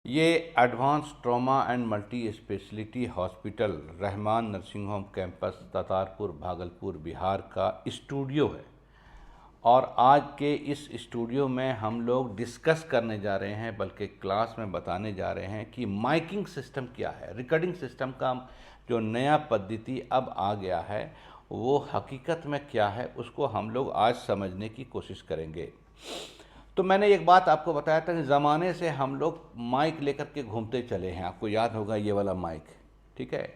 ये advance trauma and multi speciality hospital Rahman nursing home campus Tatarpur Bhagalpur Bihar का studio है। और आज के इस स्टूडियो में हम लोग डिस्कस करने जा रहे हैं, बल्कि क्लास में बताने जा रहे हैं कि माइकिंग सिस्टम क्या है। रिकॉर्डिंग सिस्टम का जो नया पद्धति अब आ गया है वो हकीकत में क्या है, उसको हम लोग आज समझने की कोशिश करेंगे। तो मैंने एक बात आपको बताया था कि ज़माने से हम लोग माइक लेकर के घूमते चले हैं। आपको याद होगा ये वाला माइक, ठीक है।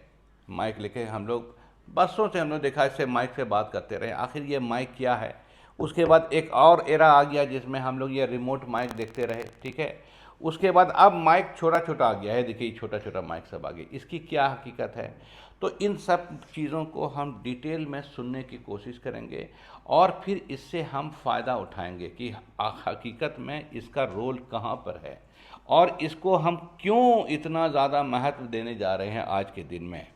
माइक लेके हम लोग बरसों से हमने देखा, इससे माइक से बात करते रहे। आखिर ये माइक क्या है। उसके बाद एक और एरा आ गया जिसमें हम लोग ये रिमोट माइक देखते रहे, ठीक है। उसके बाद अब माइक छोटा छोटा आ गया है, देखिए छोटा छोटा माइक सब आ गया। इसकी क्या हकीकत है, तो इन सब चीज़ों को हम डिटेल में सुनने की कोशिश करेंगे और फिर इससे हम फ़ायदा उठाएंगे कि हकीकत में इसका रोल कहाँ पर है और इसको हम क्यों इतना ज़्यादा महत्व देने जा रहे हैं आज के दिन में,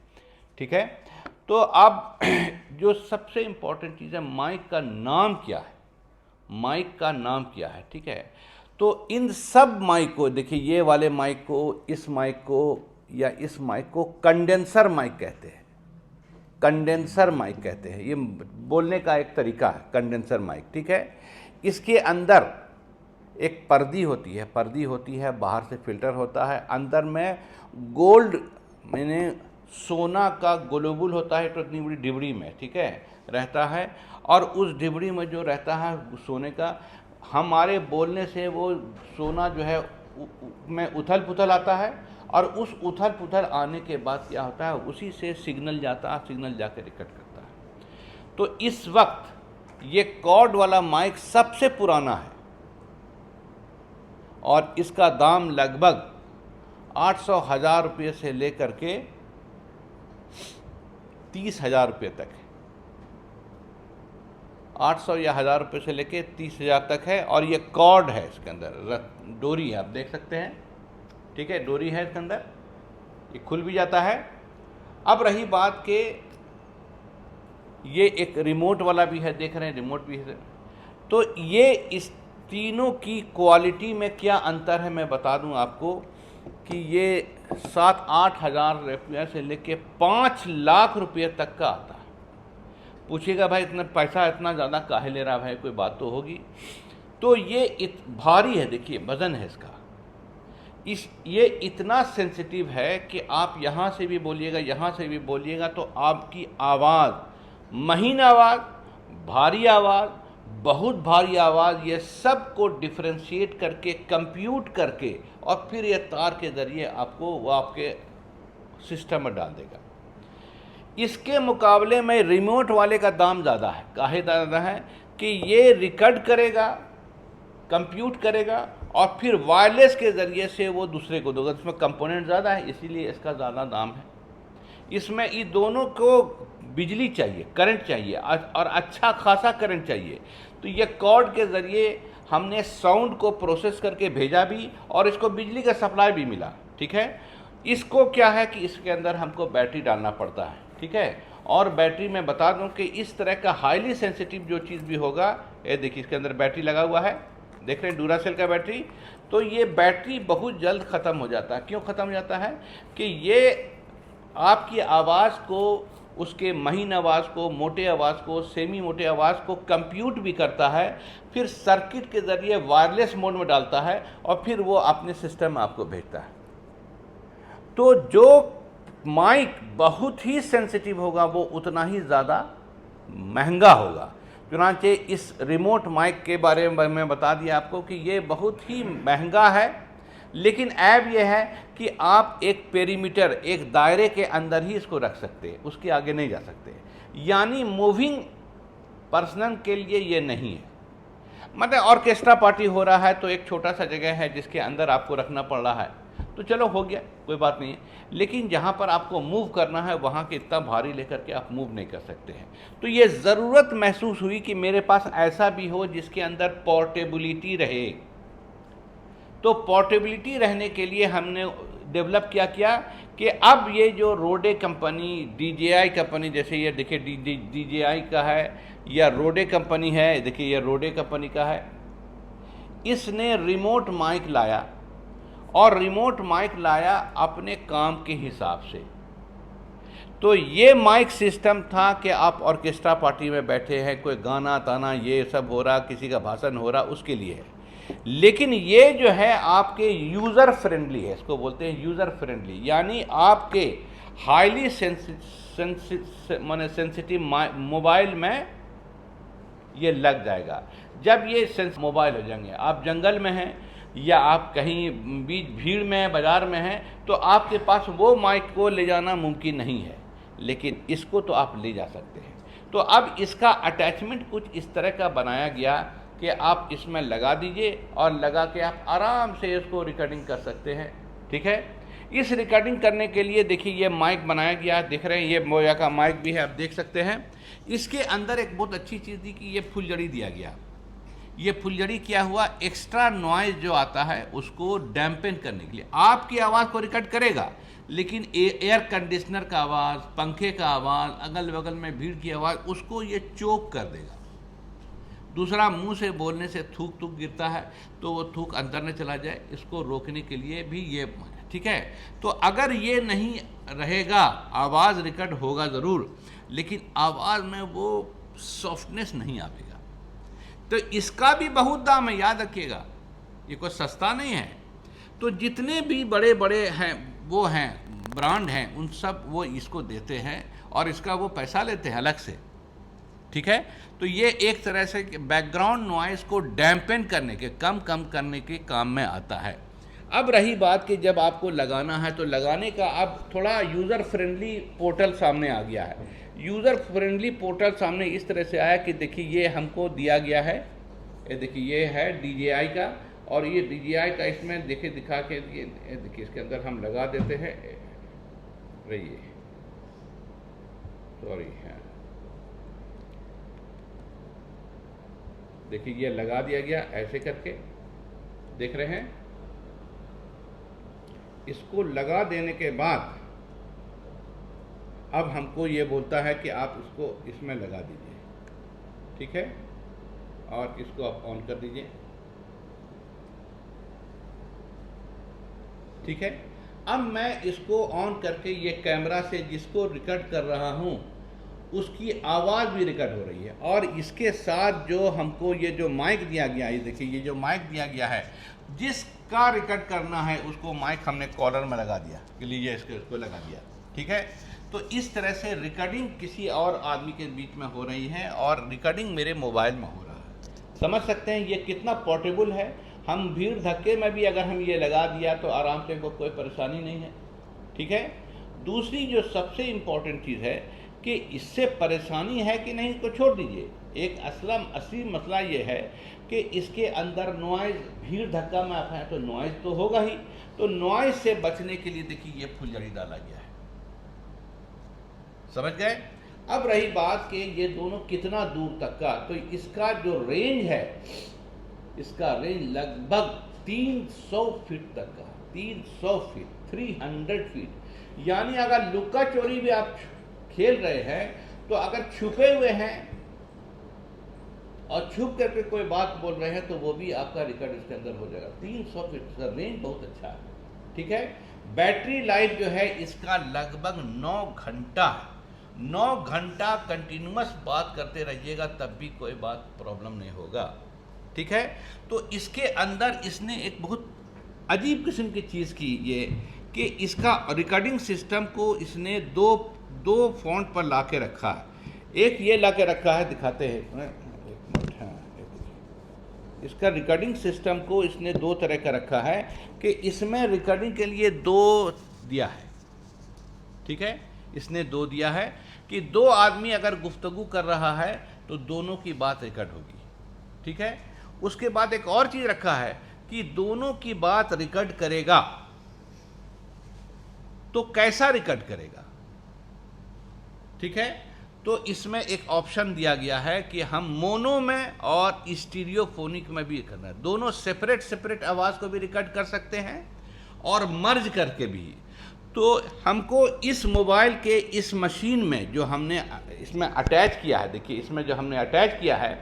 ठीक है। तो अब जो सबसे इम्पोर्टेंट चीज़ है, माइक का नाम क्या है, माइक का नाम क्या है, ठीक है। तो इन सब माइक को देखिए, ये वाले माइक को, इस माइक को या इस माइक को कंडेंसर माइक कहते हैं। कंडेंसर माइक कहते हैं, ये बोलने का एक तरीका है, कंडेंसर माइक, ठीक है। इसके अंदर एक पर्दी होती है, बाहर से फिल्टर होता है, अंदर में गोल्ड मैंने सोना का ग्लोबुल होता है, तो इतनी बड़ी डिबड़ी में, ठीक है, रहता है। और उस डिबड़ी में जो रहता है सोने का, हमारे बोलने से वो सोना जो है में उथल पुथल आता है, और उस उथल पुथल आने के बाद क्या होता है, उसी से सिग्नल जाता है, सिग्नल जाकर रिकॉर्ड करता है। तो इस वक्त ये कॉर्ड वाला माइक सबसे पुराना है और इसका दाम लगभग 800,000 रुपये से लेकर के 30,000 रुपये तक है। 800 या 1000 रुपये से लेके 30,000 तक है। और ये कॉर्ड है, इसके अंदर डोरी है, आप देख सकते हैं, ठीक है, डोरी है इसके अंदर, ये खुल भी जाता है। अब रही बात के ये एक रिमोट वाला भी है, देख रहे हैं, रिमोट भी है। तो ये इस तीनों की क्वालिटी में क्या अंतर है, मैं बता दूं आपको कि ये 7-8 हज़ार रुपये से लेके 5 लाख रुपये तक का आता है। पूछिएगा भाई इतना पैसा इतना ज़्यादा काहे ले रहा है, कोई बात तो होगी। तो ये भारी है, देखिए वज़न है इसका। ये इतना सेंसिटिव है कि आप यहाँ से भी बोलिएगा, यहाँ से भी बोलिएगा, तो आपकी आवाज़, महीन आवाज़, भारी आवाज़, बहुत भारी आवाज़, ये सब को डिफ्रेंशिएट करके, कंप्यूट करके, और फिर ये तार के ज़रिए आपको वो आपके सिस्टम में डाल देगा। इसके मुकाबले में रिमोट वाले का दाम ज़्यादा है। काहे ज़्यादा है कि ये रिकॉर्ड करेगा, कंप्यूट करेगा, और फिर वायरलेस के ज़रिए से वो दूसरे को देगा। इसमें कंपोनेंट ज़्यादा है, इसीलिए इसका ज़्यादा दाम है। इसमें ये दोनों को बिजली चाहिए, करंट चाहिए, और अच्छा खासा करंट चाहिए। तो ये कॉर्ड के ज़रिए हमने साउंड को प्रोसेस करके भेजा भी, और इसको बिजली का सप्लाई भी मिला, ठीक है। इसको क्या है कि इसके अंदर हमको बैटरी डालना पड़ता है, ठीक है। और बैटरी में बता दूं कि इस तरह का हाईली सेंसिटिव जो चीज़ भी होगा, ये देखिए इसके अंदर बैटरी लगा हुआ है, देख रहे हैं, डूरासेल का बैटरी। तो ये बैटरी बहुत जल्द ख़त्म हो जाता है। क्यों ख़त्म हो जाता है कि ये आपकी आवाज़ को, उसके महीन आवाज़ को, मोटे आवाज़ को, सेमी मोटे आवाज़ को कंप्यूट भी करता है, फिर सर्किट के ज़रिए वायरलेस मोड में डालता है, और फिर वो अपने सिस्टम में आपको भेजता है। तो जो माइक बहुत ही सेंसिटिव होगा वो उतना ही ज़्यादा महंगा होगा। चुनांचे इस रिमोट माइक के बारे में मैं बता दिया आपको कि ये बहुत ही महंगा है, लेकिन ऐब ये है कि आप एक पेरीमीटर, एक दायरे के अंदर ही इसको रख सकते हैं, उसके आगे नहीं जा सकते। यानी मूविंग पर्सन के लिए ये नहीं है। मतलब ऑर्केस्ट्रा पार्टी हो रहा है तो एक छोटा सा जगह है जिसके अंदर आपको रखना पड़ रहा है, तो चलो हो गया, कोई बात नहीं है। लेकिन जहाँ पर आपको मूव करना है वहाँ के इतना भारी लेकर के आप मूव नहीं कर सकते हैं। तो ये ज़रूरत महसूस हुई कि मेरे पास ऐसा भी हो जिसके अंदर पोर्टेबिलिटी रहे। तो पोर्टेबिलिटी रहने के लिए हमने डेवलप क्या किया कि अब ये जो रोडे कंपनी, DJI कंपनी, जैसे ये देखिए DJI का है, या रोडे कंपनी है, देखिए ये रोडे कंपनी का है, इसने रिमोट माइक लाया और रिमोट माइक लाया अपने काम के हिसाब से। तो ये माइक सिस्टम था कि आप ऑर्केस्ट्रा पार्टी में बैठे हैं, कोई गाना ताना ये सब हो रहा, किसी का भाषण हो रहा, उसके लिए है। लेकिन ये जो है आपके यूज़र फ्रेंडली है, इसको बोलते हैं यूज़र फ्रेंडली, यानी आपके हाईली सेंसिटिव मोबाइल में ये लग जाएगा। जब ये मोबाइल हो जाएंगे, आप जंगल में हैं या आप कहीं बीच भीड़ में हैं, बाज़ार में हैं, तो आपके पास वो माइक को ले जाना मुमकिन नहीं है, लेकिन इसको तो आप ले जा सकते हैं। तो अब इसका अटैचमेंट कुछ इस तरह का बनाया गया कि आप इसमें लगा दीजिए और लगा के आप आराम से इसको रिकॉर्डिंग कर सकते हैं। ठीक है, इस रिकॉर्डिंग करने के लिए देखिए ये माइक बनाया गया, दिख रहे हैं, ये मोया का माइक भी है, आप देख सकते हैं। इसके अंदर एक बहुत अच्छी चीज़ थी कि ये फुलझड़ी दिया गया। ये फुलझड़ी क्या हुआ, एक्स्ट्रा नॉइज़ जो आता है उसको डैम्पन करने के लिए आपकी आवाज़ को रिकॉर्ड करेगा, लेकिन एयर कंडीशनर का आवाज़, पंखे का आवाज़, अगल बगल में भीड़ की आवाज़, उसको ये चोक कर देगा। दूसरा, मुंह से बोलने से थूक गिरता है तो वो थूक अंदर न चला जाए, इसको रोकने के लिए भी ये, ठीक है। तो अगर ये नहीं रहेगा, आवाज़ रिकॉर्ड होगा ज़रूर, लेकिन आवाज़ में वो सॉफ्टनेस नहीं आएगा। तो इसका भी बहुत दाम है, याद रखिएगा, ये कोई सस्ता नहीं है। तो जितने भी बड़े बड़े हैं वो हैं ब्रांड हैं, उन सब वो इसको देते हैं और इसका वो पैसा लेते हैं अलग से। ठीक है, तो ये एक तरह से बैकग्राउंड नॉइज़ को डैम्पन करने के, कम करने के काम में आता है। अब रही बात कि जब आपको लगाना है, तो लगाने का अब थोड़ा यूज़र फ्रेंडली पोर्टल सामने आ गया है। यूज़र फ्रेंडली पोर्टल सामने इस तरह से आया कि देखिए ये हमको दिया गया है, ये देखिए ये है DJI का, और ये DJI का इसमें देखिए दिखा के देखिए इसके अंदर हम लगा देते हैं, रहिए सॉरी है, देखिए ये लगा दिया गया ऐसे करके, देख रहे हैं। इसको लगा देने के बाद अब हमको ये बोलता है कि आप इसको इसमें लगा दीजिए। ठीक है, और इसको आप ऑन कर दीजिए। ठीक है, अब मैं इसको ऑन करके ये कैमरा से जिसको रिकॉर्ड कर रहा हूँ उसकी आवाज़ भी रिकॉर्ड हो रही है, और इसके साथ जो हमको ये जो माइक दिया गया है, ये देखिए ये जो माइक दिया गया है, जिसका रिकॉर्ड करना है उसको माइक हमने कॉलर में लगा दिया कि लीजिए इसको लगा दिया। ठीक है, तो इस तरह से रिकॉर्डिंग किसी और आदमी के बीच में हो रही है और रिकॉर्डिंग मेरे मोबाइल में हो रहा है। समझ सकते हैं ये कितना पोर्टेबल है। हम भीड़ धक्के में भी अगर हम ये लगा दिया तो आराम से कोई परेशानी नहीं है। ठीक है, दूसरी जो सबसे इम्पोर्टेंट चीज़ है कि इससे परेशानी है कि नहीं, इसको छोड़ दीजिए। एक असली मसला ये है कि इसके अंदर नॉइज़, भीड़ धक्का में आप हैं तो नॉइज़ तो होगा ही। तो नॉइज़ से बचने के लिए देखिए ये फुलझड़ी डाला गया है, समझ गए। अब रही बात कि ये दोनों कितना दूर तक का, तो इसका जो रेंज है, इसका रेंज लगभग 300 फीट तक का, 300 फीट, 300 फीट। यानी अगर लुका चोरी भी आप खेल रहे हैं तो अगर छुपे हुए हैं और छुप करके कोई बात बोल रहे हैं तो वो भी आपका रिकॉर्ड इसके अंदर हो जाएगा। 300 फीट का रेंज बहुत अच्छा है। ठीक है, बैटरी लाइफ जो है इसका लगभग 9 घंटा, 9 घंटा कंटिन्यूअस बात करते रहिएगा तब भी कोई बात प्रॉब्लम नहीं होगा। ठीक है, तो इसके अंदर इसने एक बहुत अजीब किस्म की चीज़ की, ये कि इसका रिकॉर्डिंग सिस्टम को इसने दो फॉन्ट पर ला के रखा है। एक ये ला के रखा है, दिखाते हैं इसमें, एक मिनट, हाँ, इसका रिकॉर्डिंग सिस्टम को इसने 2 तरह का रखा है कि इसमें रिकॉर्डिंग के लिए 2 दिया है। ठीक है, इसने 2 दिया है कि 2 आदमी अगर गुफ्तगू कर रहा है तो दोनों की बात रिकॉर्ड होगी। ठीक है, उसके बाद एक और चीज़ रखा है कि दोनों की बात रिकॉर्ड करेगा तो कैसा रिकॉर्ड करेगा। ठीक है, तो इसमें एक ऑप्शन दिया गया है कि हम मोनो में और स्टीरियोफोनिक में भी करना है, दोनों सेपरेट आवाज़ को भी रिकॉर्ड कर सकते हैं और मर्ज करके भी। तो हमको इस मोबाइल के इस मशीन में जो हमने इसमें अटैच किया है, देखिए इसमें जो हमने अटैच किया है,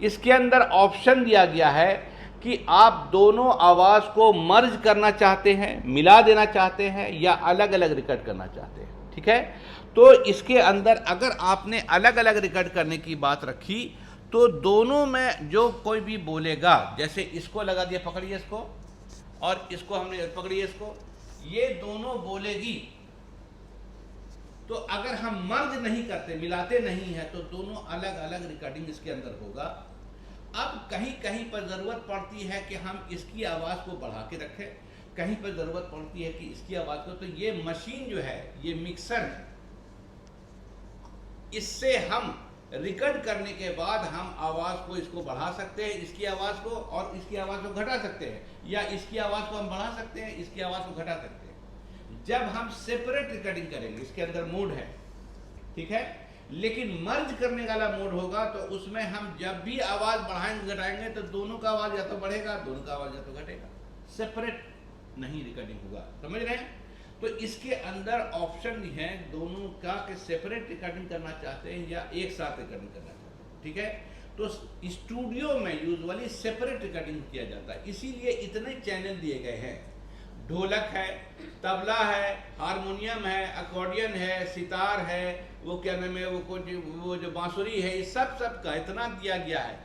इसके अंदर ऑप्शन दिया गया है कि आप दोनों आवाज़ को मर्ज करना चाहते हैं, मिला देना चाहते हैं, या अलग अलग रिकॉर्ड करना चाहते हैं। ठीक है, तो इसके अंदर अगर आपने अलग अलग रिकॉर्ड करने की बात रखी तो दोनों में जो कोई भी बोलेगा, जैसे इसको लगा दिया, पकड़िए इसको, और इसको हमने पकड़िए इसको, ये दोनों बोलेगी, तो अगर हम मर्ज नहीं करते, मिलाते नहीं है, तो दोनों अलग अलग रिकॉर्डिंग इसके अंदर होगा। अब कहीं कहीं पर ज़रूरत पड़ती है कि हम इसकी आवाज़ को बढ़ा के रखें, कहीं पर ज़रूरत पड़ती है कि इसकी आवाज़ को, तो ये मशीन जो है, ये मिक्सर है, इससे हम रिकॉर्ड करने के बाद हम आवाज़ को इसको बढ़ा सकते हैं, इसकी आवाज़ को, और इसकी आवाज़ को घटा सकते हैं, या इसकी आवाज़ को हम बढ़ा सकते हैं, इसकी आवाज़ को घटा सकते हैं। जब हम सेपरेट रिकॉर्डिंग करेंगे, इसके अंदर मोड है, ठीक है, लेकिन मर्ज करने वाला मोड होगा, तो उसमें हम जब भी आवाज़ बढ़ाएंगे घटाएंगे तो दोनों का आवाज़ या तो बढ़ेगा, दोनों का आवाज़ या तो घटेगा, सेपरेट नहीं रिकॉर्डिंग होगा। समझ रहे हैं? तो इसके अंदर ऑप्शन है दोनों का कि सेपरेट रिकॉर्डिंग करना चाहते हैं या एक साथ रिकॉर्डिंग करना चाहते हैं। ठीक है, तो स्टूडियो में यूजुअली सेपरेट रिकॉर्डिंग किया जाता है, इसीलिए इतने चैनल दिए गए हैं। ढोलक है, तबला है, हारमोनियम है, अकॉर्डियन है, सितार है, वो क्या नाम है, वो जो बांसुरी है, ये सब का इतना दिया गया है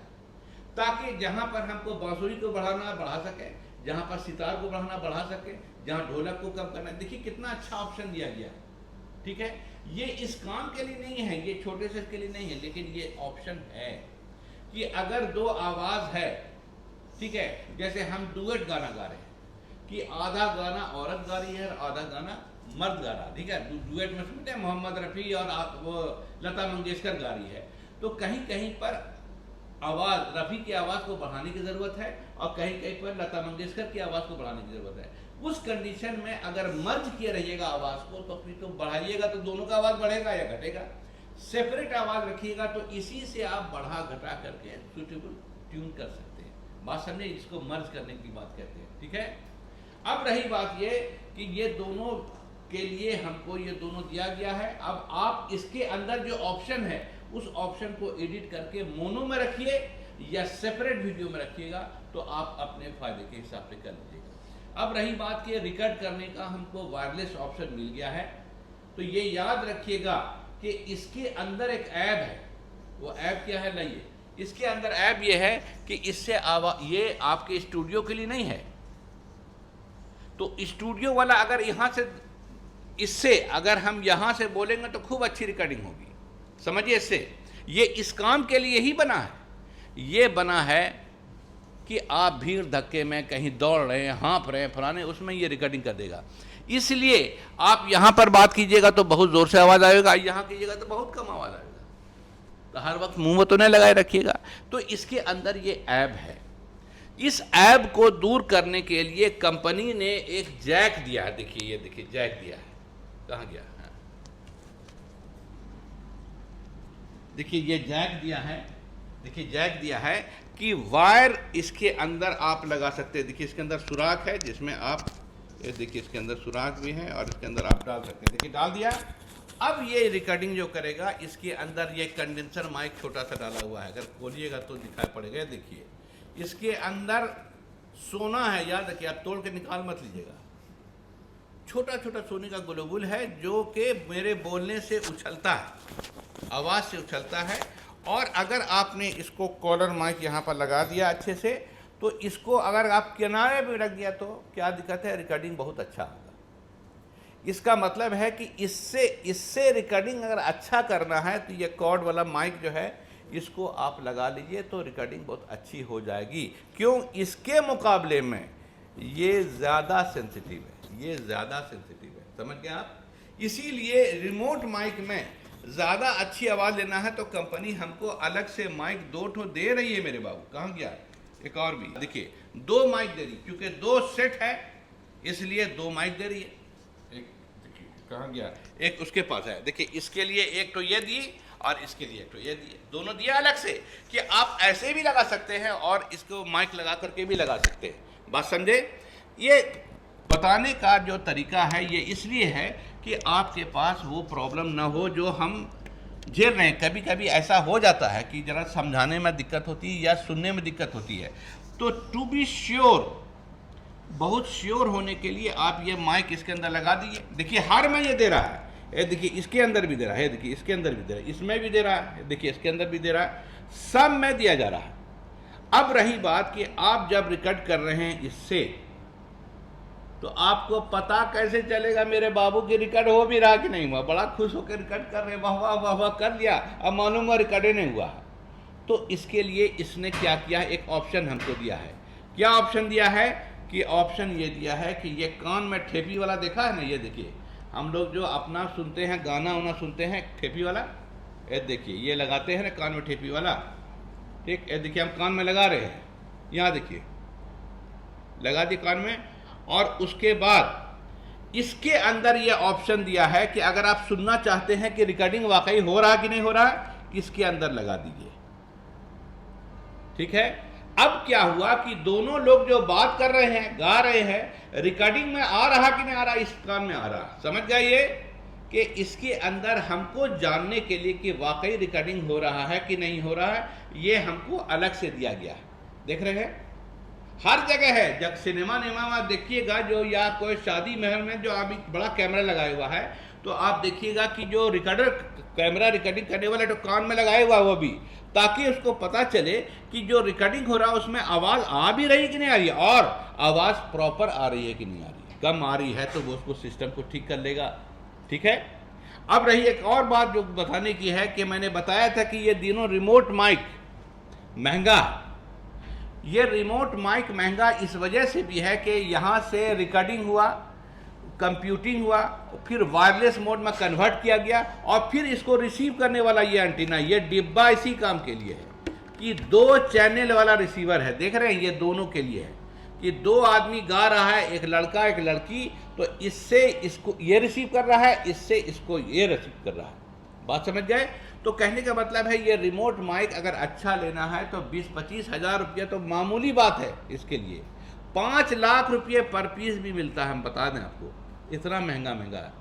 ताकि जहाँ पर हमको बांसुरी को बढ़ाना बढ़ा सके, जहाँ पर सितार को बढ़ाना बढ़ा सके, जहाँ ढोलक को कम करना। देखिए कितना अच्छा ऑप्शन दिया गया है। ठीक है, ये इस काम के लिए नहीं है, ये छोटे से के लिए नहीं है, लेकिन ये ऑप्शन है कि अगर दो आवाज़ है, ठीक है, जैसे हम डुएट गाना गा रहे हैं कि आधा गाना औरत गा रही है और आधा गाना मर्द गा रहा है। ठीक है, डुएट में सुनते हैं मोहम्मद रफ़ी और वो लता मंगेशकर गा रही है, तो कहीं कहीं पर आवाज़ रफ़ी की आवाज़ को बढ़ाने की ज़रूरत है और कहीं कहीं पर लता मंगेशकर की आवाज़ को बढ़ाने की ज़रूरत है। उस कंडीशन में अगर मर्ज किया रहिएगा आवाज़ को, तो फिर तो बढ़ाइएगा तो दोनों का आवाज़ बढ़ेगा या घटेगा। सेपरेट आवाज़ रखिएगा तो इसी से आप बढ़ा घटा करके सुटेबल ट्यून कर सकते हैं। बात समझे, इसको मर्ज करने की बात कहते हैं। ठीक है, अब रही बात ये कि ये दोनों के लिए हमको ये दोनों दिया गया है। अब आप इसके अंदर जो ऑप्शन है उस ऑप्शन को एडिट करके मोनो में रखिए या सेपरेट वीडियो में रखिएगा, तो आप अपने फायदे के हिसाब से कर लीजिएगा। अब रही बात कि रिकॉर्ड करने का हमको वायरलेस ऑप्शन मिल गया है, तो ये याद रखिएगा कि इसके अंदर एक ऐप है। वो ऐप क्या है, लाइए, इसके अंदर ऐप ये है कि इससे ये आपके स्टूडियो के लिए नहीं है, तो स्टूडियो वाला अगर यहाँ से इससे अगर हम यहाँ से बोलेंगे तो खूब अच्छी रिकॉर्डिंग होगी। समझिए, इससे ये इस काम के लिए ही बना है। ये बना है कि आप भीड़ धक्के में कहीं दौड़ रहे हैं, हाँफ रहे हैं, फलाने, उसमें ये रिकॉर्डिंग कर देगा। इसलिए आप यहाँ पर बात कीजिएगा तो बहुत ज़ोर से आवाज़ आएगा, यहाँ कीजिएगा तो बहुत कम आवाज़ आएगा, तो हर वक्त मुंह में तो नहीं लगाए रखिएगा। तो इसके अंदर ये ऐप है। इस ऐप को दूर करने के लिए कंपनी ने एक जैक दिया है। देखिए, ये देखिए जैक दिया है, कहाँ गया, देखिए ये जैक दिया है। देखिए जैक दिया है कि वायर इसके अंदर आप लगा सकते हैं। देखिए इसके अंदर सुराख है जिसमें आप, ये देखिए इसके अंदर सुराख भी है और इसके अंदर आप डाल सकते हैं। देखिए डाल दिया। अब ये रिकॉर्डिंग जो करेगा, इसके अंदर ये कंडेंसर माइक छोटा सा डाला हुआ है, अगर खोलिएगा तो दिखाई पड़ेगा। देखिए इसके अंदर सोना है, याद रखिए, आप तोड़ के निकाल मत लीजिएगा। छोटा छोटा सोने का ग्लोबुल है जो कि मेरे बोलने से उछलता है, आवाज़ से उछलता है। और अगर आपने इसको कॉलर माइक यहाँ पर लगा दिया अच्छे से, तो इसको अगर आप किनारे पे रख दिया तो क्या दिक्कत है, रिकॉर्डिंग बहुत अच्छा होगा। इसका मतलब है कि इससे रिकॉर्डिंग अगर अच्छा करना है तो ये कॉर्ड वाला माइक जो है इसको आप लगा लीजिए तो रिकॉर्डिंग बहुत अच्छी हो जाएगी। क्यों, इसके मुकाबले में ये ज़्यादा सेंसिटिव है, ये ज़्यादा सेंसिटिव है, समझ गए आप। इसीलिए रिमोट माइक में ज़्यादा अच्छी आवाज़ लेना है तो कंपनी हमको अलग से माइक 2 ठो दे रही है। मेरे बाबू कहाँ गया, एक और भी देखिए 2 माइक दे रही, क्योंकि 2 सेट है इसलिए 2 माइक दे रही है। एक देखिए कहाँ गया, एक उसके पास है, देखिए इसके लिए एक तो ये दी और इसके लिए एक तो ये दिए, दोनों दिया अलग से कि आप ऐसे भी लगा सकते हैं और इसको माइक लगा करके भी लगा सकते हैं। बात समझे। ये बताने का जो तरीका है ये इसलिए है कि आपके पास वो प्रॉब्लम ना हो जो हम झेल रहे हैं। कभी कभी ऐसा हो जाता है कि ज़रा समझाने में दिक्कत होती है या सुनने में दिक्कत होती है। तो टू बी श्योर, बहुत श्योर होने के लिए आप ये माइक इसके अंदर लगा दीजिए। देखिए हर में ये दे रहा है, ये देखिए इसके अंदर भी दे रहा है, देखिए इसके अंदर भी दे रहा है, इसमें भी दे रहा है, देखिए इसके अंदर भी दे रहा है, सब में दिया जा रहा है। अब रही बात कि आप जब रिकॉर्ड कर रहे हैं इससे, तो आपको पता कैसे चलेगा मेरे बाबू की रिकॉर्ड हो भी रहा कि नहीं हुआ? बड़ा खुश होकर रिकॉर्ड कर रहे, वाह वाह वाह वाह कर लिया, अब मालूम हुआ रिकॉर्ड नहीं हुआ। तो इसके लिए इसने क्या किया है, एक ऑप्शन हमको दिया है। क्या ऑप्शन दिया है? कि ऑप्शन ये दिया है कि ये कान में ठेपी वाला देखा है ना, ये देखिए हम लोग जो अपना सुनते हैं, गाना वाना सुनते हैं ठेपी वाला, ये देखिए ये लगाते हैं ना कान में ठेपी वाला, ठीक, ये देखिए हम कान में लगा रहे हैं, यहाँ देखिए लगा दी कान में, और उसके बाद इसके अंदर ये ऑप्शन दिया है कि अगर आप सुनना चाहते हैं कि रिकॉर्डिंग वाकई हो रहा कि नहीं हो रहा, इसके अंदर लगा दीजिए, ठीक है। अब क्या हुआ कि दोनों लोग जो बात कर रहे हैं, गा रहे हैं, रिकॉर्डिंग में आ रहा कि नहीं आ रहा, इस कान में आ रहा। समझ जाइए कि इसके अंदर हमको जानने के लिए कि वाकई रिकॉर्डिंग हो रहा है कि नहीं हो रहा है, ये हमको अलग से दिया गया है। देख रहे हैं हर जगह है, जब सिनेमा में देखिएगा जो, या कोई शादी महल में जो अभी बड़ा कैमरा लगाया हुआ है, तो आप देखिएगा कि जो रिकॉर्डर कैमरा रिकॉर्डिंग करने वाला तो कान में लगाया हुआ है वो भी, ताकि उसको पता चले कि जो रिकॉर्डिंग हो रहा है उसमें आवाज़ आ भी रही कि नहीं आ रही है, और आवाज़ प्रॉपर आ रही है कि नहीं आ रही है। कम आ रही है तो वो उसको सिस्टम को ठीक कर लेगा, ठीक है। अब रही एक और बात जो बताने की है कि मैंने बताया था कि ये तीनों रिमोट माइक महंगा, ये रिमोट माइक महंगा इस वजह से भी है कि यहाँ से रिकॉर्डिंग हुआ, कंप्यूटिंग हुआ, फिर वायरलेस मोड में कन्वर्ट किया गया, और फिर इसको रिसीव करने वाला ये एंटीना, ये डिब्बा इसी काम के लिए है कि 2 चैनल वाला रिसीवर है। देख रहे हैं ये दोनों के लिए है कि 2 आदमी गा रहा है, एक लड़का एक लड़की, तो इससे इसको ये रिसीव कर रहा है, इससे इसको ये रिसीव कर रहा है। बात समझ गए? तो कहने का मतलब है ये रिमोट माइक अगर अच्छा लेना है तो 20-25 हज़ार रुपये तो मामूली बात है इसके लिए। 5 लाख रुपये पर पीस भी मिलता है, हम बता दें आपको, इतना महंगा है।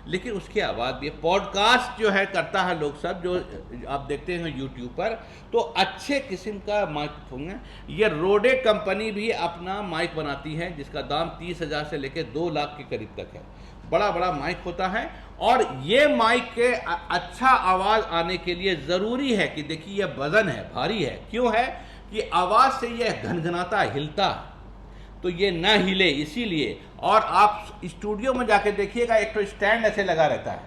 लेकिन उसकी आवाज़ भी, पॉडकास्ट जो है करता है लोग सब, जो आप देखते हैं यूट्यूब पर, तो अच्छे किस्म का माइक है। ये रोडे कंपनी भी अपना माइक बनाती है जिसका दाम 30,000 से लेकर 2 लाख के करीब तक है। बड़ा माइक होता है, और ये माइक के अच्छा आवाज़ आने के लिए ज़रूरी है कि देखिए ये वज़न है, भारी है। क्यों है कि आवाज़ से ये घनघनाता, हिलता, तो ये न हिले इसीलिए। और आप स्टूडियो में जाके देखिएगा, एक तो स्टैंड ऐसे लगा रहता है,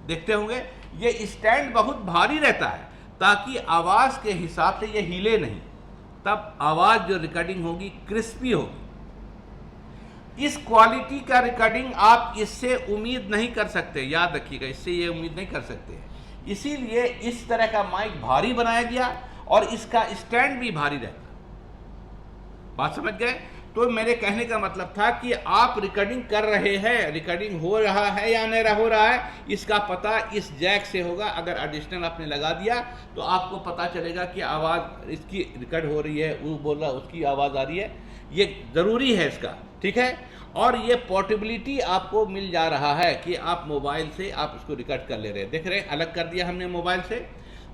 देखते होंगे, ये स्टैंड बहुत भारी रहता है ताकि आवाज़ के हिसाब से ये हिले नहीं, तब आवाज़ जो रिकॉर्डिंग होगी क्रिस्पी होगी। इस क्वालिटी का रिकॉर्डिंग आप इससे उम्मीद नहीं कर सकते, याद रखिएगा, इससे ये उम्मीद नहीं कर सकते। इसीलिए इस तरह का माइक भारी बनाया गया, और इसका स्टैंड भी भारी रहता। बात समझ गए? तो मेरे कहने का मतलब था कि आप रिकॉर्डिंग कर रहे हैं, रिकॉर्डिंग हो रहा है या नहीं हो रहा है, इसका पता इस जैक से होगा। अगर एडिशनल आपने लगा दिया तो आपको पता चलेगा कि आवाज़ इसकी रिकॉर्ड हो रही है, वो बोल रहा उसकी आवाज़ आ रही है, ये ज़रूरी है इसका, ठीक है। और ये पोर्टेबिलिटी आपको मिल जा रहा है कि आप मोबाइल से आप इसको रिकॉर्ड कर ले रहे हैं। देख रहे हैं, अलग कर दिया हमने मोबाइल से।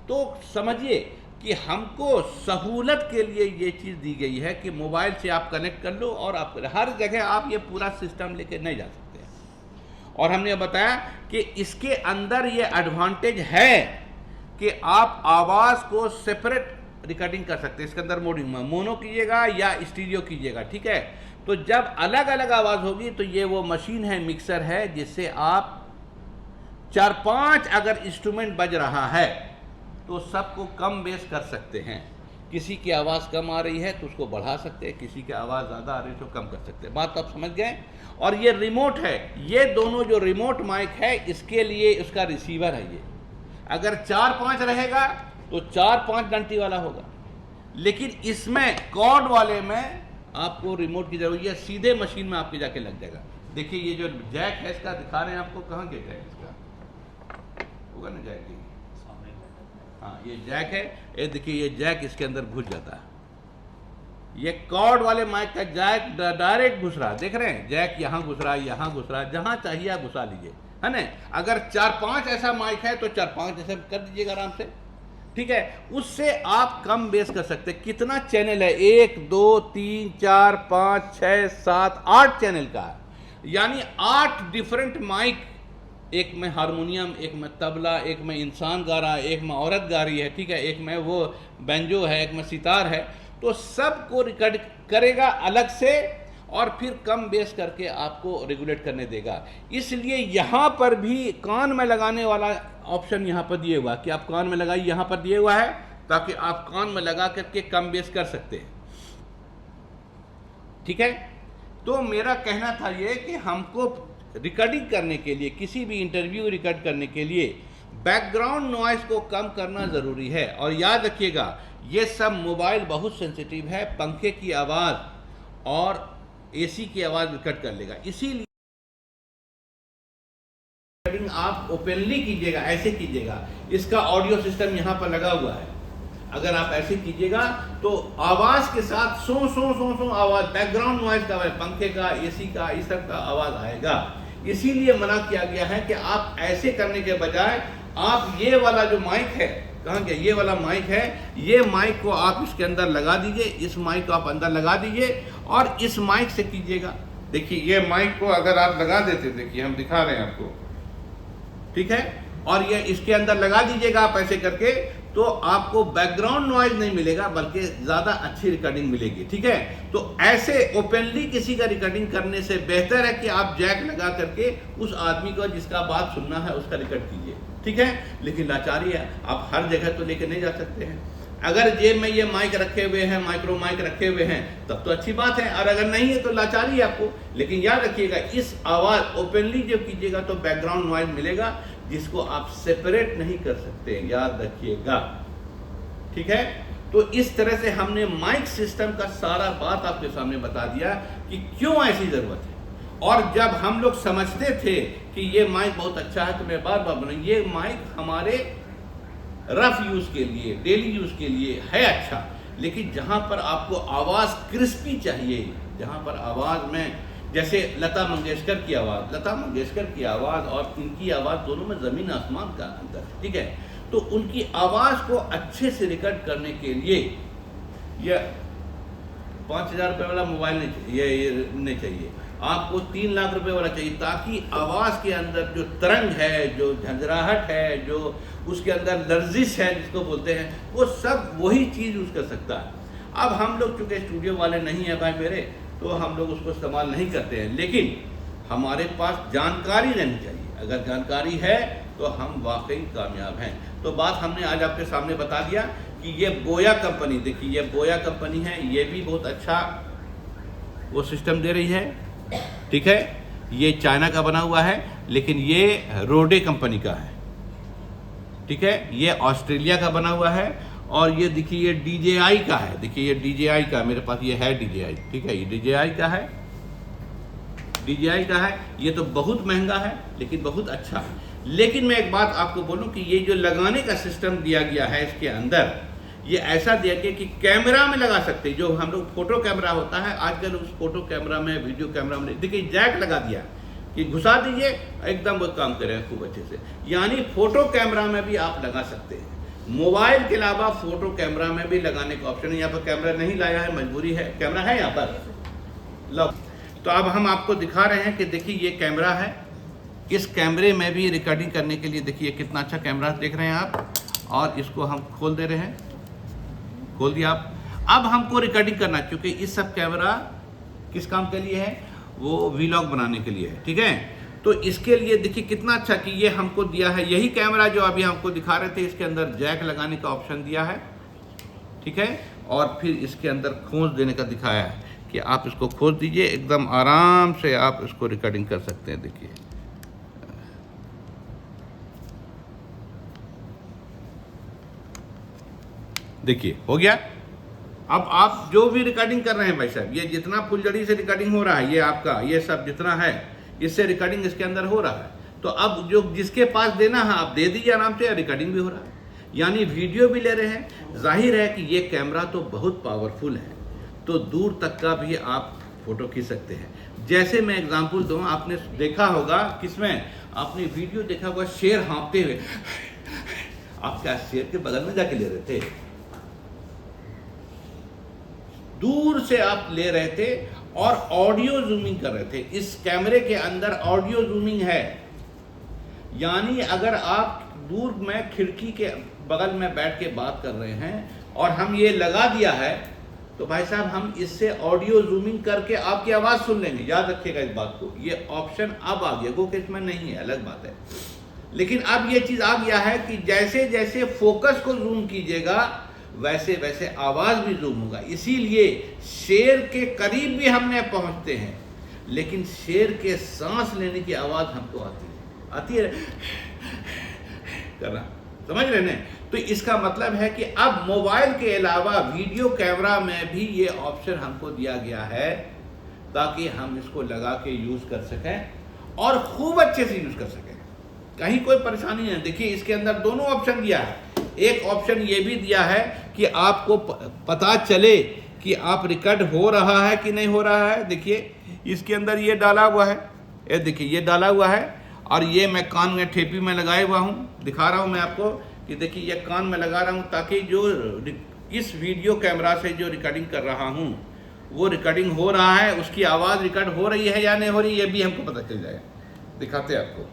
तो समझिए कि हमको सहूलत के लिए ये चीज़ दी गई है कि मोबाइल से आप कनेक्ट कर लो, और आप हर जगह आप ये पूरा सिस्टम लेके नहीं जा सकते हैं। और हमने बताया कि इसके अंदर ये एडवांटेज है कि आप आवाज़ को सेपरेट रिकॉर्डिंग कर सकते हैं। इसके अंदर मोनो कीजिएगा या स्टीरियो कीजिएगा, ठीक है। तो जब अलग अलग आवाज़ होगी तो ये वो मशीन है, मिक्सर है, जिससे आप 4-5 अगर इंस्ट्रूमेंट बज रहा है तो सबको कम बेस कर सकते हैं। किसी की आवाज़ कम आ रही है तो उसको बढ़ा सकते हैं, किसी की आवाज़ ज़्यादा आ रही है तो कम कर सकते हैं। बात तो आप समझ गए। और ये रिमोट है, ये दोनों जो रिमोट माइक है इसके लिए उसका रिसीवर है। ये अगर 4-5 रहेगा तो 4-5 घंटी वाला होगा, लेकिन इसमें कॉर्ड वाले में आपको रिमोट की जरूरत है, सीधे मशीन में आपके जाके लग जाएगा। देखिए ये जो जैक है इसका दिखा रहे हैं आपको, कहाँ गया जैक इसका, होगा ना जैक, हाँ ये जैक है, ये देखिए ये जैक इसके अंदर घुस जाता है। ये कॉर्ड वाले माइक का जैक डायरेक्ट घुस रहा है, देख रहे हैं, जैक यहाँ घुस रहा है, यहाँ घुस रहा है, जहाँ चाहिए आप घुसा लीजिए, है ना। अगर 4-5 ऐसा माइक है तो 4-5 ऐसा कर दीजिएगा आराम से, ठीक है, उससे आप कम बेस कर सकते हैं। कितना चैनल है, 1 2 3 4 5 6 7 8 चैनल का है, यानी 8 डिफरेंट माइक, एक में हारमोनियम, एक में तबला, एक में इंसान गा रहा है, एक में औरत गा रही है, ठीक है, एक में वो बैंजो है, एक में सितार है, तो सबको रिकॉर्ड करेगा अलग से और फिर कम बेस करके आपको रेगुलेट करने देगा। इसलिए यहाँ पर भी कान में लगाने वाला ऑप्शन यहाँ पर दिए हुआ है कि आप कान में लगाइए, यहाँ पर दिए हुआ है ताकि आप कान में लगा करके कम बेस कर सकते हैं। ठीक है, तो मेरा कहना था ये कि हमको रिकॉर्डिंग करने के लिए, किसी भी इंटरव्यू रिकॉर्ड करने के लिए बैकग्राउंड नॉइज को कम करना ज़रूरी है। और याद रखिएगा, ये सब मोबाइल बहुत सेंसिटिव है, पंखे की आवाज़ और एसी की आवाज़ रिकॉर्ड कर लेगा। इसीलिए आप ओपनली कीजिएगा, ऐसे कीजिएगा, इसका ऑडियो सिस्टम यहाँ पर लगा हुआ है, अगर आप ऐसे कीजिएगा तो आवाज़ के साथ सो सो सो सो आवाज़, बैकग्राउंड नॉइज का, पंखे का, एसी का, इस सब का आवाज़ आएगा। इसीलिए मना किया गया है कि आप ऐसे करने के बजाय आप ये वाला जो माइक है, कहाँ गया, ये वाला माइक है, ये माइक को आप इसके अंदर लगा दीजिए, इस माइक को आप अंदर लगा दीजिए और इस माइक से कीजिएगा। देखिए ये माइक को अगर आप लगा देते, देखिए हम दिखा रहे हैं आपको, ठीक है, और ये इसके अंदर लगा दीजिएगा आप ऐसे करके, तो आपको बैकग्राउंड नॉइज नहीं मिलेगा बल्कि ज़्यादा अच्छी रिकॉर्डिंग मिलेगी। ठीक है, तो ऐसे ओपनली किसी का रिकॉर्डिंग करने से बेहतर है कि आप जैक लगा करके उस आदमी को जिसका बात सुनना है उसका रिकॉर्ड कीजिए। ठीक है, लेकिन लाचारी है, आप हर जगह तो लेके नहीं जा सकते हैं। अगर जेब में ये माइक रखे हुए हैं, माइक्रो माइक रखे हुए हैं, तब तो अच्छी बात है, और अगर नहीं है तो लाचारी है आपको। लेकिन याद रखिएगा, इस आवाज़ ओपनली जब कीजिएगा तो बैकग्राउंड नॉइज मिलेगा जिसको आप सेपरेट नहीं कर सकते, याद रखिएगा। ठीक है, तो इस तरह से हमने माइक सिस्टम का सारा बात आपके सामने बता दिया कि क्यों ऐसी ज़रूरत है। और जब हम लोग समझते थे कि ये माइक बहुत अच्छा है, तो मैं बार बार बोलूँ, ये माइक हमारे रफ यूज़ के लिए, डेली यूज़ के लिए है अच्छा, लेकिन जहाँ पर आपको आवाज़ क्रिस्पी चाहिए, जहाँ पर आवाज़ में, जैसे लता मंगेशकर की आवाज़, लता मंगेशकर की आवाज़ और इनकी आवाज़ दोनों में ज़मीन आसमान का अंतर है। ठीक है, तो उनकी आवाज़ को अच्छे से रिकॉर्ड करने के लिए यह 5,000 रुपये वाला मोबाइल नहीं चाहिए, ये नहीं चाहिए, आपको 3 लाख रुपए वाला चाहिए, ताकि आवाज़ के अंदर जो तरंग है, जो झंझराहट है, जो उसके अंदर लर्जिश है जिसको बोलते हैं, वो सब वही चीज़ यूज़ कर सकता है। अब हम लोग चूँकि स्टूडियो वाले नहीं हैं भाई मेरे, तो हम लोग उसको इस्तेमाल नहीं करते हैं, लेकिन हमारे पास जानकारी रहनी चाहिए। अगर जानकारी है तो हम वाकई कामयाब हैं। तो बात हमने आज आपके सामने बता दिया कि ये बोया कंपनी, देखिए ये बोया कंपनी है, ये भी बहुत अच्छा वो सिस्टम दे रही है। ठीक है, ये चाइना का बना हुआ है, लेकिन ये रोडे कंपनी का है। ठीक है, ये ऑस्ट्रेलिया का बना हुआ है, और ये देखिए ये DJI का है, देखिए ये DJI का, मेरे पास ये है DJI। ठीक है, ये DJI का है, DJI का है, ये तो बहुत महंगा है लेकिन बहुत अच्छा है। लेकिन मैं एक बात आपको बोलूं कि ये जो लगाने का सिस्टम दिया गया है इसके अंदर, ये ऐसा दिया गया कि कैमरा में लगा सकते हैं। जो हम लोग फोटो कैमरा होता है आजकल, उस फोटो कैमरा में, वीडियो कैमरा में, देखिए जैक लगा दिया कि घुसा दीजिए, एकदम वो काम करेगा खूब अच्छे से। यानी फोटो कैमरा में भी आप लगा सकते हैं। मोबाइल के अलावा फोटो कैमरा में भी लगाने का ऑप्शन है। यहाँ पर कैमरा नहीं लाया है, मजबूरी है, कैमरा है यहाँ पर, लो। तो अब हम आपको दिखा रहे हैं कि देखिए ये कैमरा है, इस कैमरे में भी रिकॉर्डिंग करने के लिए देखिए कितना अच्छा कैमरा देख रहे हैं आप, और इसको हम खोल दे रहे हैं, खोल दिया आप। अब हमको रिकॉर्डिंग करना, क्योंकि इस सब कैमरा किस काम के लिए है, वो वीलॉग बनाने के लिए है। ठीक है, तो इसके लिए देखिए कितना अच्छा कि ये हमको दिया है, यही कैमरा जो अभी हमको दिखा रहे थे, इसके अंदर जैक लगाने का ऑप्शन दिया है। ठीक है, और फिर इसके अंदर खोज देने का दिखाया है कि आप इसको खोज दीजिए, एकदम आराम से आप इसको रिकॉर्डिंग कर सकते हैं। देखिए देखिए हो गया। अब आप जो भी रिकॉर्डिंग कर रहे हैं भाई साहब, ये जितना फुलझड़ी से रिकॉर्डिंग हो रहा है, ये आपका ये सब जितना है, इससे रिकॉर्डिंग इसके अंदर हो रहा है। तो अब जो जिसके पास देना है आप दे दीजिए आराम से, रिकॉर्डिंग भी हो रहा है, यानी वीडियो भी ले रहे हैं। जाहिर है कि ये कैमरा तो बहुत पावरफुल है, तो दूर तक का भी आप फोटो खींच सकते हैं। जैसे मैं एग्जांपल दूं, आपने देखा होगा, किसमें आपने वीडियो देखा होगा, शेर हाँफते हुए, आप क्या शेर के बगल में जाके ले रहे थे? दूर से आप ले रहे थे और ऑडियो जूमिंग कर रहे थे। इस कैमरे के अंदर ऑडियो जूमिंग है, यानी अगर आप दूर में खिड़की के बगल में बैठ के बात कर रहे हैं और हम ये लगा दिया है, तो भाई साहब हम इससे ऑडियो जूमिंग करके आपकी आवाज़ सुन लेंगे। याद रखिएगा इस बात को, ये ऑप्शन अब आ गया, क्योंकि इसमें नहीं है, अलग बात है। लेकिन अब ये चीज़ आ गया है कि जैसे जैसे फोकस को जूम कीजिएगा वैसे वैसे आवाज़ भी जूम होगा। इसीलिए शेर के करीब भी हमने पहुंचते हैं, लेकिन शेर के सांस लेने की आवाज़ हमको आती है करना, समझ रहे हैं? तो इसका मतलब है कि अब मोबाइल के अलावा वीडियो कैमरा में भी ये ऑप्शन हमको दिया गया है, ताकि हम इसको लगा के यूज़ कर सकें और खूब अच्छे से यूज़ कर सकें, कहीं कोई परेशानी नहीं। देखिए इसके अंदर दोनों ऑप्शन दिया है। एक ऑप्शन ये भी दिया है कि आपको पता चले कि आप रिकॉर्ड हो रहा है कि नहीं हो रहा है। देखिए इसके अंदर ये डाला हुआ है, ये देखिए ये डाला हुआ है, और ये मैं कान में ठेपी में लगाए हुआ हूँ, दिखा रहा हूँ मैं आपको कि देखिए ये कान में लगा रहा हूँ, ताकि जो इस वीडियो कैमरा से जो रिकॉर्डिंग कर रहा हूँ वो रिकॉर्डिंग हो रहा है, उसकी आवाज़ रिकॉर्ड हो रही है या नहीं हो रही, ये भी हमको पता चल जाएगा। दिखाते हैं आपको।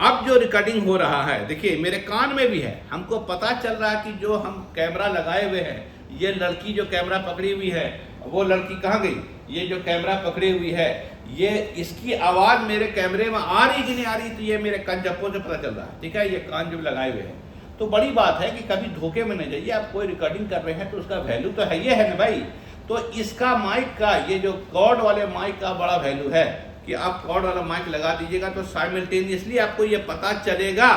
अब जो रिकॉर्डिंग हो रहा है, देखिए मेरे कान में भी है, हमको पता चल रहा है कि जो हम कैमरा लगाए हुए हैं, ये लड़की जो कैमरा पकड़ी हुई है, वो लड़की कहाँ गई? ये जो कैमरा पकड़ी हुई है, ये इसकी आवाज़ मेरे कैमरे में आ रही कि नहीं आ रही, तो ये मेरे कान जप्पों से पता चल रहा है। ठीक है, ये कान जो लगाए हुए हैं, तो बड़ी बात है कि कभी धोखे में नहीं जाइए। आप कोई रिकॉर्डिंग कर रहे हैं तो उसका वैल्यू तो है, ये है ना भाई। तो इसका माइक का, ये जो कॉर्ड वाले माइक का बड़ा वैल्यू है कि आप कॉर्ड वाला माइक लगा दीजिएगा तो साइमल्टेनियसली आपको ये पता चलेगा,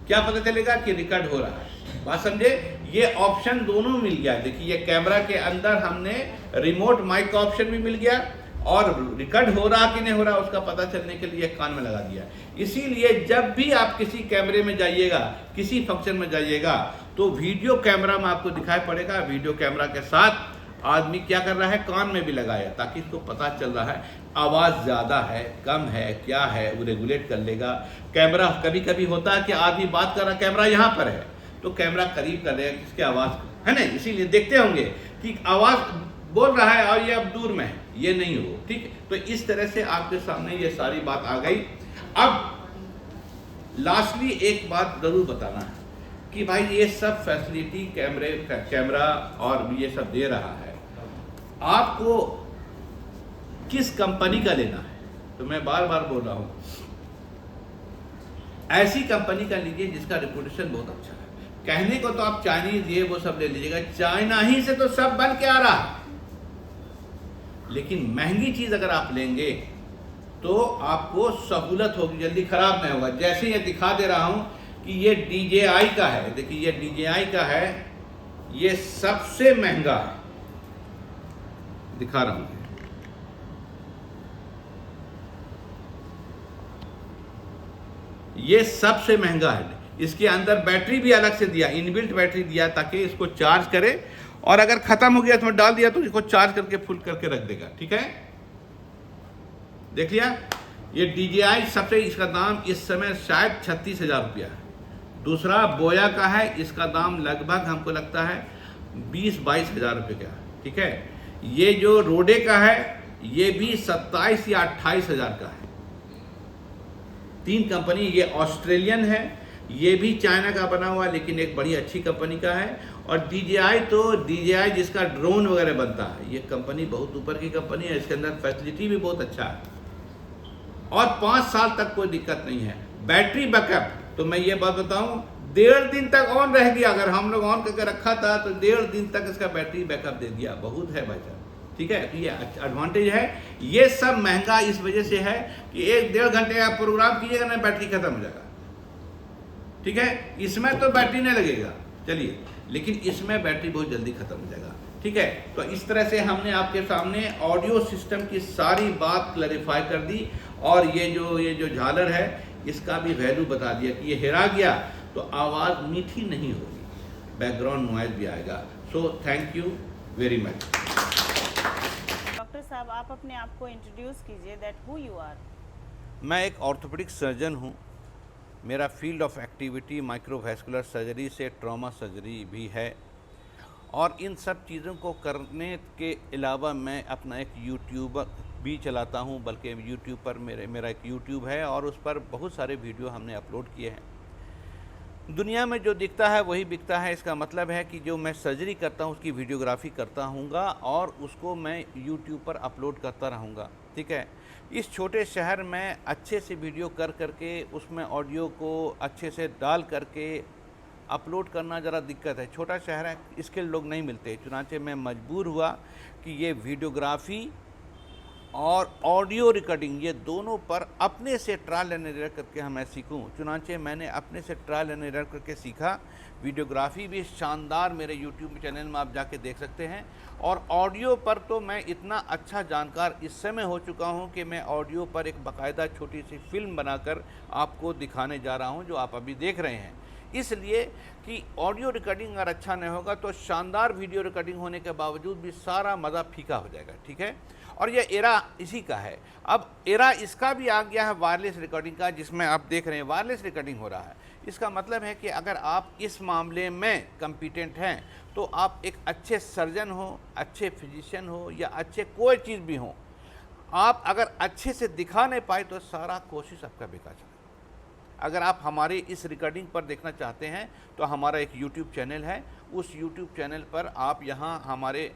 क्या पता चलेगा कि रिकॉर्ड हो रहा है। बात समझे? ये ऑप्शन दोनों मिल गया। देखिए ये कैमरा के अंदर हमने रिमोट माइक का ऑप्शन भी मिल गया, और रिकॉर्ड हो रहा कि नहीं हो रहा उसका पता चलने के लिए कान में लगा दिया। इसीलिए जब भी आप किसी कैमरे में जाइएगा, किसी फंक्शन में जाइएगा, तो वीडियो कैमरा में आपको दिखाई पड़ेगा। वीडियो कैमरा के साथ आदमी क्या कर रहा है, कान में भी लगाया, ताकि इसको पता चल रहा है आवाज़ ज़्यादा है, कम है, क्या है, वो रेगुलेट कर लेगा। कैमरा कभी कभी होता है कि आदमी बात कर रहा, कैमरा यहाँ पर है, तो कैमरा करीब कर लेगा किसकी आवाज़ है ना। इसीलिए देखते होंगे कि आवाज़ बोल रहा है और ये अब दूर में है, ये नहीं हो। ठीक है, तो इस तरह से आपके सामने ये सारी बात आ गई। अब लास्टली एक बात ज़रूर बताना है कि भाई ये सब फैसिलिटी कैमरा और ये सब दे रहा है, आपको किस कंपनी का लेना है। तो मैं बार बार बोल रहा हूँ, ऐसी कंपनी का लीजिए जिसका रेपुटेशन बहुत अच्छा है। कहने को तो आप चाइनीज ये वो सब ले लीजिएगा, चाइना ही से तो सब बन के आ रहा है, लेकिन महंगी चीज अगर आप लेंगे तो आपको सहूलत होगी, जल्दी खराब नहीं होगा। जैसे ये दिखा दे रहा हूं कि ये DJI का है, देखिए ये DJI का है, ये सबसे महंगा है, दिखा रहा हूं। ये सबसे महंगा है। इसके अंदर बैटरी भी अलग से दिया, इनबिल्ट बैटरी दिया, ताकि इसको चार्ज करे, और अगर खत्म हो गया तो डाल दिया तो इसको चार्ज करके फुल करके रख देगा। ठीक है, देख लिया। ये DJI सबसे, इसका दाम इस समय शायद 36,000 रुपया है। दूसरा बोया का है, इसका दाम लगभग हमको लगता है 20-22 हज़ार रुपये का है। ठीक है, ये जो रोडे का है ये भी 27 या 28 हज़ार का है। 3 कंपनी, ये ऑस्ट्रेलियन है, ये भी चाइना का बना हुआ, लेकिन एक बड़ी अच्छी कंपनी का है। और DJI तो DJI जिसका ड्रोन वगैरह बनता है, ये कंपनी बहुत ऊपर की कंपनी है। इसके अंदर फैसिलिटी भी बहुत अच्छा है, और 5 साल तक कोई दिक्कत नहीं है। बैटरी बैकअप तो मैं ये बात बताऊं, 1.5 दिन तक ऑन रह गया। अगर हम लोग ऑन करके रखा था तो 1.5 दिन तक इसका बैटरी बैकअप दे दिया, बहुत है भाई साहब। ठीक है, तो ये एडवांटेज है। ये सब महंगा इस वजह से है कि 1-1.5 घंटे का प्रोग्राम कीजिएगा ना, बैटरी खत्म हो जाएगा। ठीक है, इसमें तो बैटरी नहीं लगेगा, चलिए, लेकिन इसमें बैटरी बहुत जल्दी खत्म हो जाएगा। ठीक है, तो इस तरह से हमने आपके सामने ऑडियो सिस्टम की सारी बात क्लैरिफाई कर दी, और ये जो झालर है इसका भी वैल्यू बता दिया कि ये हेरा गया तो आवाज़ मीठी नहीं होगी, बैकग्राउंड नॉइज भी आएगा। So thank you very much. Doctor साहब आप अपने आप को इंट्रोड्यूस कीजिए, दैट हु यू आर। मैं एक ऑर्थोपेडिक सर्जन हूँ। मेरा field of activity microvascular surgery से ट्रॉमा सर्जरी भी है, और इन सब चीज़ों को करने के अलावा मैं अपना एक यूट्यूब भी चलाता हूँ, बल्कि यूट्यूब पर मेरा एक यूट्यूब है और उस पर बहुत सारे वीडियो हमने अपलोड किए हैं। दुनिया में जो दिखता है वही बिकता है, इसका मतलब है कि जो मैं सर्जरी करता हूँ उसकी वीडियोग्राफी करता हूँगा और उसको मैं यूट्यूब पर अपलोड करता रहूँगा, ठीक है। इस छोटे शहर में अच्छे से वीडियो कर करके उसमें ऑडियो को अच्छे से डाल करके अपलोड करना ज़रा दिक्कत है। छोटा शहर है, इसके लोग नहीं मिलते, चुनांचे मैं मजबूर हुआ कि ये वीडियोग्राफी और ऑडियो रिकॉर्डिंग ये दोनों पर अपने से ट्रायल एंड एरर करके मैं सीखूं। चुनांचे मैंने अपने से ट्रायल एंड एरर करके सीखा। वीडियोग्राफी भी शानदार मेरे यूट्यूब चैनल में आप जाके देख सकते हैं, और ऑडियो पर तो मैं इतना अच्छा जानकार इस समय हो चुका हूं कि मैं ऑडियो पर एक बाकायदा छोटी सी फिल्म बनाकर आपको दिखाने जा रहा हूं, जो आप अभी देख रहे हैं। इसलिए कि ऑडियो रिकॉर्डिंग अगर अच्छा नहीं होगा तो शानदार वीडियो रिकॉर्डिंग होने के बावजूद भी सारा मज़ा फीका हो जाएगा, ठीक है। और ये एरा इसी का है। अब एरा इसका भी आ गया है वायरलेस रिकॉर्डिंग का, जिसमें आप देख रहे हैं वायरलेस रिकॉर्डिंग हो रहा है। इसका मतलब है कि अगर आप इस मामले में कम्पिटेंट हैं तो आप एक अच्छे सर्जन हो, अच्छे फिजिशियन हो, या अच्छे कोई चीज़ भी हो, आप अगर अच्छे से दिखा नहीं पाए तो सारा कोशिश आपका बेकार चला। अगर आप हमारे इस रिकॉर्डिंग पर देखना चाहते हैं तो हमारा एक यूट्यूब चैनल है, उस यूट्यूब चैनल पर आप यहाँ हमारे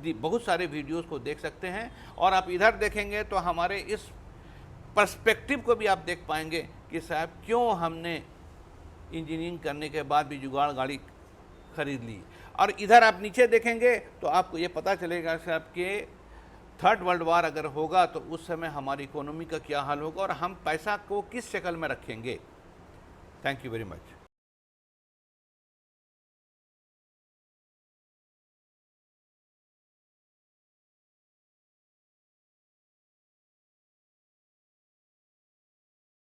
बहुत सारे वीडियोस को देख सकते हैं, और आप इधर देखेंगे तो हमारे इस पर्सपेक्टिव को भी आप देख पाएंगे कि साहब क्यों हमने इंजीनियरिंग करने के बाद भी जुगाड़ गाड़ी खरीद ली। और इधर आप नीचे देखेंगे तो आपको ये पता चलेगा साहब कि थर्ड वर्ल्ड वार अगर होगा तो उस समय हमारी इकोनॉमी का क्या हाल होगा और हम पैसा को किस शक्ल में रखेंगे। Thank you very much.